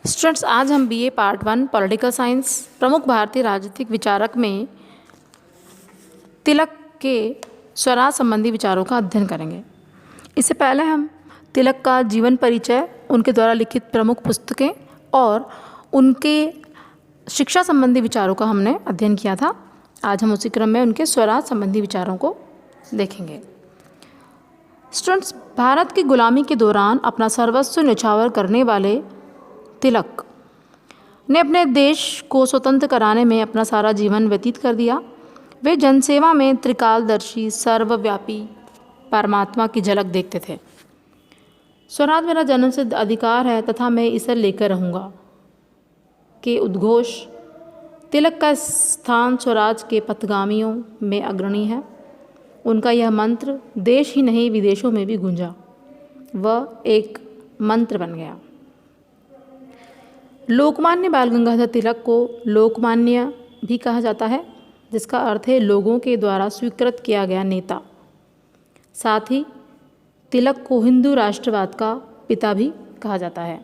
Students, आज हम BA part 1 political science प्रमुख भारतीय राजनीतिक विचारक में तिलक के स्वराज संबंधी विचारों का अध्ययन करेंगे। इससे पहले हम तिलक का जीवन परिचय, उनके द्वारा लिखित प्रमुख पुस्तकें और उनके शिक्षा संबंधी विचारों का हमने अध्ययन किया था। आज हम उसी क्रम में उनके स्वराज संबंधी विचारों को देखेंगे। स्टूडेंट्स, भारत की गुलामी के दौरान अपना सर्वस्व न्यौछावर करने वाले तिलक ने अपने देश को स्वतंत्र कराने में अपना सारा जीवन व्यतीत कर दिया। वे जनसेवा में त्रिकालदर्शी, सर्वव्यापी परमात्मा की झलक देखते थे। स्वराज मेरा जन्मसिद्ध अधिकार है तथा मैं इसे लेकर रहूँगा के उद्घोष तिलक का स्थान स्वराज के पथगामियों में अग्रणी है। उनका यह मंत्र देश ही नहीं विदेशों में भी गूंजा। वह एक मंत्र बन गया। लोकमान्य बाल गंगाधर तिलक को लोकमान्य भी कहा जाता है, जिसका अर्थ है लोगों के द्वारा स्वीकृत किया गया नेता। साथ ही तिलक को हिंदू राष्ट्रवाद का पिता भी कहा जाता है।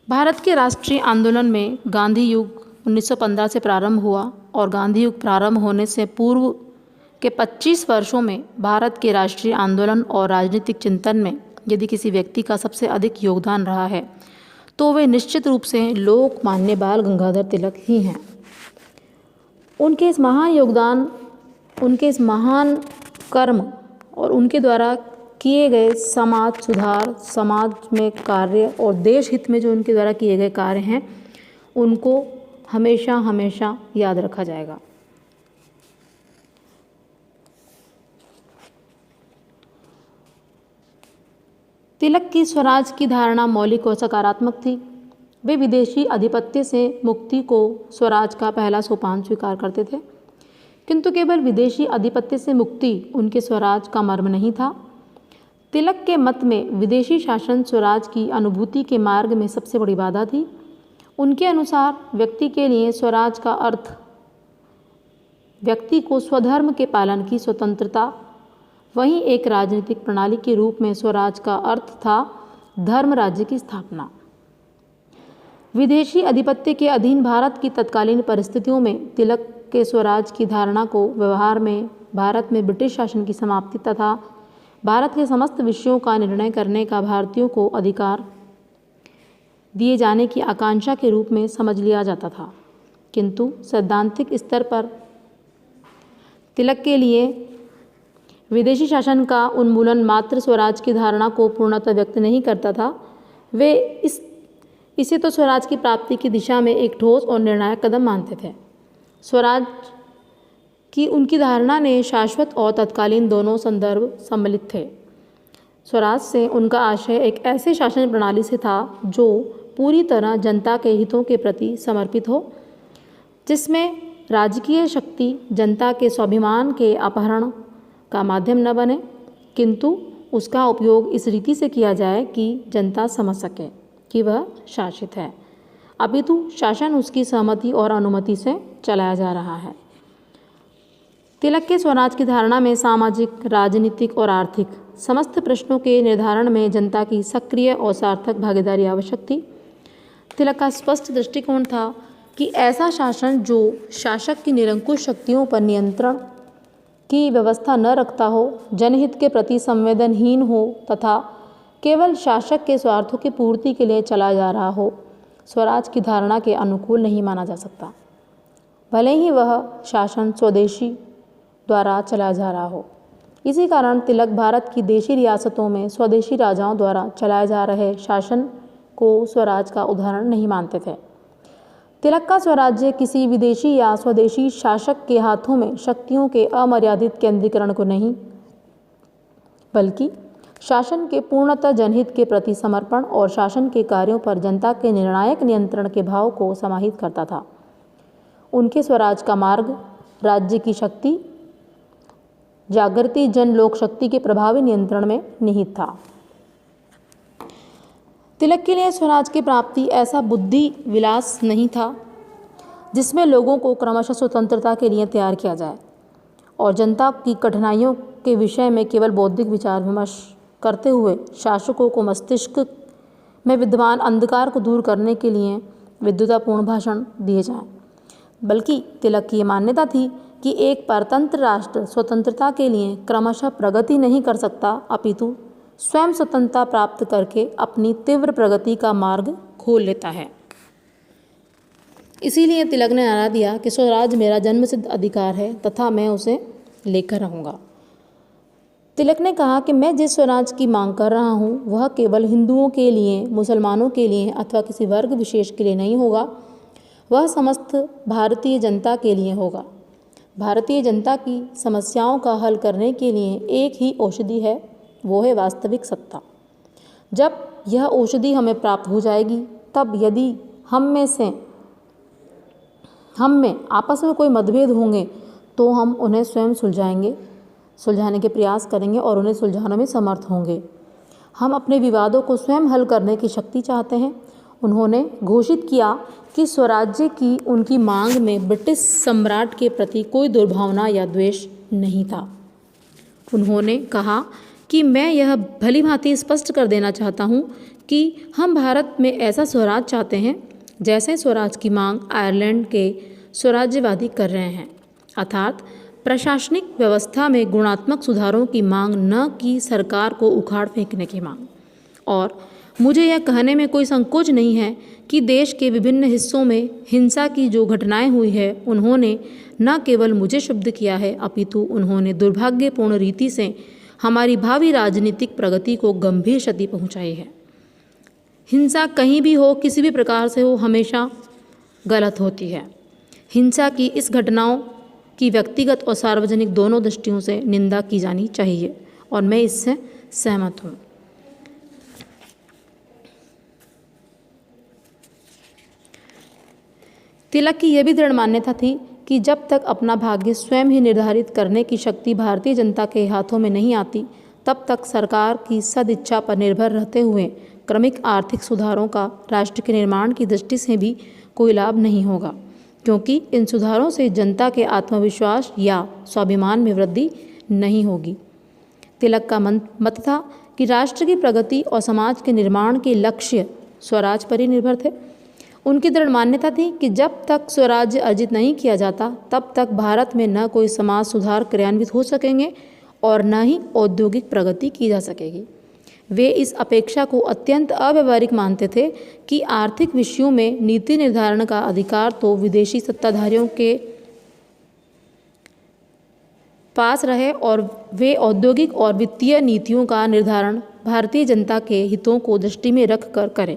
भारत के राष्ट्रीय आंदोलन में गांधी युग 1915 से प्रारंभ हुआ और गांधी युग प्रारंभ होने से पूर्व के 25 वर्षों में भारत के राष्ट्रीय आंदोलन और राजनीतिक चिंतन में यदि किसी व्यक्ति का सबसे अधिक योगदान रहा है तो वे निश्चित रूप से लोकमान्य बाल गंगाधर तिलक ही हैं। उनके इस महान योगदान, उनके इस महान कर्म और उनके द्वारा किए गए समाज सुधार, समाज में कार्य और देश हित में जो उनके द्वारा किए गए कार्य हैं, उनको हमेशा हमेशा याद रखा जाएगा। तिलक की स्वराज की धारणा मौलिक और सकारात्मक थी। वे विदेशी आधिपत्य से मुक्ति को स्वराज का पहला सोपान स्वीकार करते थे, किंतु केवल विदेशी आधिपत्य से मुक्ति उनके स्वराज का मर्म नहीं था। तिलक के मत में विदेशी शासन स्वराज की अनुभूति के मार्ग में सबसे बड़ी बाधा थी। उनके अनुसार व्यक्ति के लिए स्वराज का अर्थ व्यक्ति को स्वधर्म के पालन की स्वतंत्रता, वहीं एक राजनीतिक प्रणाली के रूप में स्वराज का अर्थ था धर्म राज्य की स्थापना। विदेशी आधिपत्य के अधीन भारत की तत्कालीन परिस्थितियों में तिलक के स्वराज की धारणा को व्यवहार में भारत में ब्रिटिश शासन की समाप्ति तथा भारत के समस्त विषयों का निर्णय करने का भारतीयों को अधिकार दिए जाने की आकांक्षा के रूप में समझ लिया जाता था। किंतु सैद्धांतिक स्तर पर तिलक के लिए विदेशी शासन का उन्मूलन मात्र स्वराज की धारणा को पूर्णतः व्यक्त नहीं करता था। वे इसे तो स्वराज की प्राप्ति की दिशा में एक ठोस और निर्णायक कदम मानते थे। स्वराज की उनकी धारणा ने शाश्वत और तत्कालीन दोनों संदर्भ सम्मिलित थे। स्वराज से उनका आशय एक ऐसे शासन प्रणाली से था जो पूरी तरह जनता के हितों के प्रति समर्पित हो, जिसमें राजकीय शक्ति जनता के स्वाभिमान के अपहरण का माध्यम न बने, किंतु उसका उपयोग इस रीति से किया जाए कि जनता समझ सके कि वह शासित है, अपितु शासन उसकी सहमति और अनुमति से चलाया जा रहा है। तिलक के स्वराज की धारणा में सामाजिक, राजनीतिक और आर्थिक समस्त प्रश्नों के निर्धारण में जनता की सक्रिय और सार्थक भागीदारी आवश्यक थी। तिलक का स्पष्ट दृष्टिकोण था कि ऐसा शासन जो शासक की निरंकुश शक्तियों पर नियंत्रण की व्यवस्था न रखता हो, जनहित के प्रति संवेदनहीन हो तथा केवल शासक के स्वार्थों की पूर्ति के लिए चला जा रहा हो, स्वराज की धारणा के अनुकूल नहीं माना जा सकता, भले ही वह शासन स्वदेशी द्वारा चला जा रहा हो। इसी कारण तिलक भारत की देशी रियासतों में स्वदेशी राजाओं द्वारा चलाए जा रहे शासन को स्वराज का उदाहरण नहीं मानते थे। तिलक का स्वराज्य किसी विदेशी या स्वदेशी शासक के हाथों में शक्तियों के अमर्यादित केंद्रीकरण को नहीं, बल्कि शासन के पूर्णतः जनहित के प्रति समर्पण और शासन के कार्यों पर जनता के निर्णायक नियंत्रण के भाव को समाहित करता था। उनके स्वराज का मार्ग राज्य की शक्ति, जागृति जन लोक शक्ति के प्रभावी नियंत्रण में निहित था। तिलक के लिए स्वराज की प्राप्ति ऐसा बुद्धि विलास नहीं था जिसमें लोगों को क्रमशः स्वतंत्रता के लिए तैयार किया जाए और जनता की कठिनाइयों के विषय में केवल बौद्धिक विचार विमर्श करते हुए शासकों को मस्तिष्क में विद्यमान अंधकार को दूर करने के लिए विद्वतापूर्ण भाषण दिए जाएं। बल्कि तिलक की ये मान्यता थी कि एक परतंत्र राष्ट्र स्वतंत्रता के लिए क्रमशः प्रगति नहीं कर सकता, अपितु स्वयं स्वतंत्रता प्राप्त करके अपनी तीव्र प्रगति का मार्ग खोल लेता है। इसीलिए तिलक ने नारा दिया कि स्वराज मेरा जन्मसिद्ध अधिकार है तथा मैं उसे लेकर रहूँगा। तिलक ने कहा कि मैं जिस स्वराज की मांग कर रहा हूँ वह केवल हिंदुओं के लिए, मुसलमानों के लिए अथवा किसी वर्ग विशेष के लिए नहीं होगा, वह समस्त भारतीय जनता के लिए होगा। भारतीय जनता की समस्याओं का हल करने के लिए एक ही औषधि है, वो है वास्तविक सत्ता। जब यह औषधि हमें प्राप्त हो जाएगी तब यदि हम में आपस में कोई मतभेद होंगे तो हम उन्हें स्वयं सुलझाने के प्रयास करेंगे और उन्हें सुलझाने में समर्थ होंगे। हम अपने विवादों को स्वयं हल करने की शक्ति चाहते हैं। उन्होंने घोषित किया कि स्वराज्य की उनकी मांग में ब्रिटिश सम्राट के प्रति कोई दुर्भावना या द्वेष नहीं था। उन्होंने कहा कि मैं यह भली भांति स्पष्ट कर देना चाहता हूँ कि हम भारत में ऐसा स्वराज चाहते हैं जैसे स्वराज की मांग आयरलैंड के स्वराज्यवादी कर रहे हैं, अर्थात प्रशासनिक व्यवस्था में गुणात्मक सुधारों की मांग, न कि सरकार को उखाड़ फेंकने की मांग। और मुझे यह कहने में कोई संकोच नहीं है कि देश के विभिन्न हिस्सों में हिंसा की जो घटनाएं हुई है उन्होंने न केवल मुझे क्षुब्ध किया है, अपितु उन्होंने दुर्भाग्यपूर्ण रीति से हमारी भावी राजनीतिक प्रगति को गंभीर क्षति पहुंचाई है। हिंसा कहीं भी हो, किसी भी प्रकार से हो, हमेशा गलत होती है। हिंसा की इस घटनाओं की व्यक्तिगत और सार्वजनिक दोनों दृष्टियों से निंदा की जानी चाहिए और मैं इससे सहमत हूँ। तिलक की यह भी दृढ़ मान्यता थी कि जब तक अपना भाग्य स्वयं ही निर्धारित करने की शक्ति भारतीय जनता के हाथों में नहीं आती, तब तक सरकार की सदिच्छा पर निर्भर रहते हुए क्रमिक आर्थिक सुधारों का राष्ट्र के निर्माण की दृष्टि से भी कोई लाभ नहीं होगा, क्योंकि इन सुधारों से जनता के आत्मविश्वास या स्वाभिमान में वृद्धि नहीं होगी। तिलक का मत था कि राष्ट्र की प्रगति और समाज के निर्माण के लक्ष्य स्वराज पर ही निर्भर थे। उनकी दृढ़ मान्यता थी कि जब तक स्वराज्य अर्जित नहीं किया जाता तब तक भारत में न कोई समाज सुधार क्रियान्वित हो सकेंगे और न ही औद्योगिक प्रगति की जा सकेगी। वे इस अपेक्षा को अत्यंत अव्यावहारिक मानते थे कि आर्थिक विषयों में नीति निर्धारण का अधिकार तो विदेशी सत्ताधारियों के पास रहे और वे औद्योगिक और वित्तीय नीतियों का निर्धारण भारतीय जनता के हितों को दृष्टि में रख कर करें।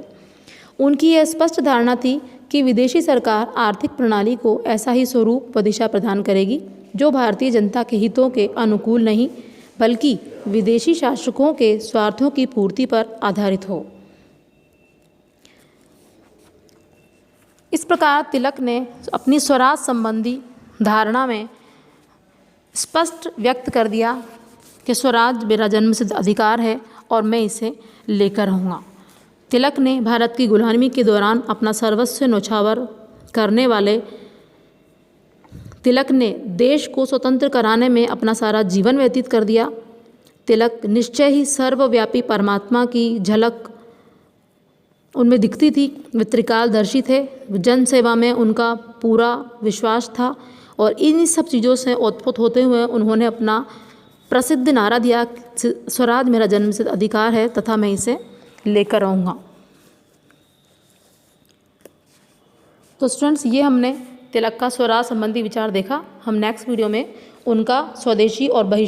उनकी यह स्पष्ट धारणा थी कि विदेशी सरकार आर्थिक प्रणाली को ऐसा ही स्वरूप व दिशा प्रदान करेगी जो भारतीय जनता के हितों के अनुकूल नहीं, बल्कि विदेशी शासकों के स्वार्थों की पूर्ति पर आधारित हो। इस प्रकार तिलक ने अपनी स्वराज संबंधी धारणा में स्पष्ट व्यक्त कर दिया कि स्वराज मेरा जन्मसिद्ध अधिकार है और मैं इसे लेकर रहूँगा। तिलक ने भारत की गुलामी के दौरान अपना सर्वस्व न्यौछावर करने वाले तिलक ने देश को स्वतंत्र कराने में अपना सारा जीवन व्यतीत कर दिया। तिलक निश्चय ही सर्वव्यापी परमात्मा की झलक उनमें दिखती थी। वे त्रिकालदर्शी थे। जन सेवा में उनका पूरा विश्वास था और इन सब चीज़ों से उत्पन्न होते हुए उन्होंने अपना प्रसिद्ध नारा दिया, स्वराज मेरा जन्मसिद्ध अधिकार है तथा मैं इसे लेकर रहूँगा। तो स्टूडेंट्स, ये हमने तिलक का स्वराज संबंधी विचार देखा। हम नेक्स्ट वीडियो में उनका स्वदेशी और